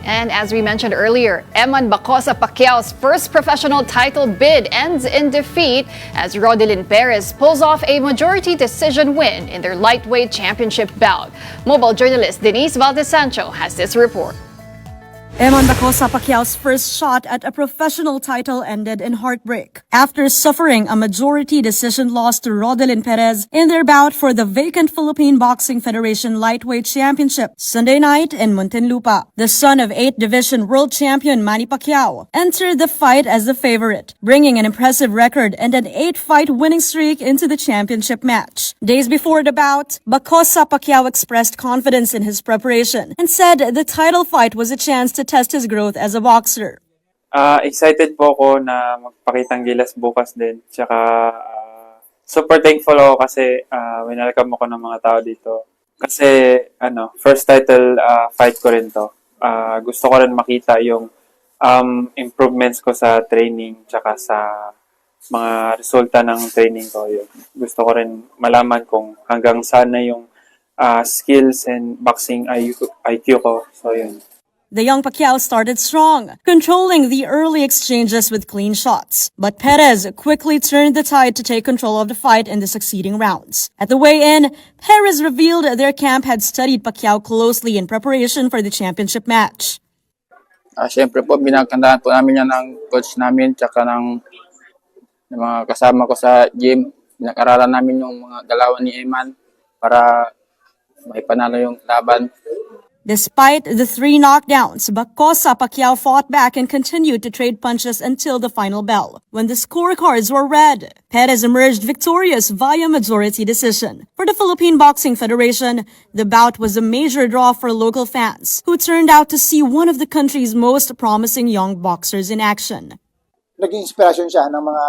And as we mentioned earlier, Eman Bacosa Pacquiao's first professional title bid ends in defeat as Rodelyn Perez pulls off a majority decision win in their lightweight championship bout. Mobile journalist Denise Valdez Sancho has this report. Eman Bacosa Pacquiao's first shot at a professional title ended in heartbreak after suffering a majority decision loss to Rodelyn Perez in their bout for the vacant Philippine Boxing Federation Lightweight Championship Sunday night in Muntinlupa. The son of 8th Division World Champion Manny Pacquiao entered the fight as the favorite, bringing an impressive record and an 8-fight winning streak into the championship match. Days before the bout, Bacosa Pacquiao expressed confidence in his preparation and said the title fight was a chance to test his growth as a boxer. Excited po ako na magpakitang gilas bukas din. Tsaka super thankful ako kasi winelcome ako ng mga tao dito. Kasi first title fight ko rin to. Gusto ko rin makita yung improvements ko sa training tsaka sa mga resulta ng training ko. Yun. Gusto ko rin malaman kung hanggang saan na yung skills and boxing IQ ko. So yun. The young Pacquiao started strong, controlling the early exchanges with clean shots. But Perez quickly turned the tide to take control of the fight in the succeeding rounds. At the weigh-in, Perez revealed their camp had studied Pacquiao closely in preparation for the championship match. Siyempre po, binagkandahan po namin yan ng coach namin tsaka ng mga kasama ko sa gym. Pinag-aralan namin yung mga galawan ni Eman para may panalo yung laban. Despite the 3 knockdowns, Bacosa Pacquiao fought back and continued to trade punches until the final bell. When the scorecards were read, Perez emerged victorious via majority decision. For the Philippine Boxing Federation, the bout was a major draw for local fans, who turned out to see one of the country's most promising young boxers in action. Naging inspirasyon siya ng mga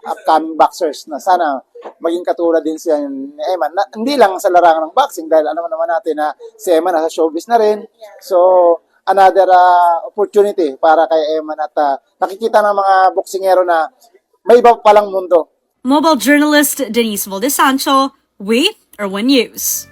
upcoming boxers na sana maging katulad din siya ni Eman. Hindi lang sa larangan ng boxing dahil alam naman natin na si Eman nasa showbiz na rin. So, another opportunity para kay Eman at nakikita ng mga boksingero na may iba palang mundo. Mobile journalist Denise Valdez Sancho, We are One News.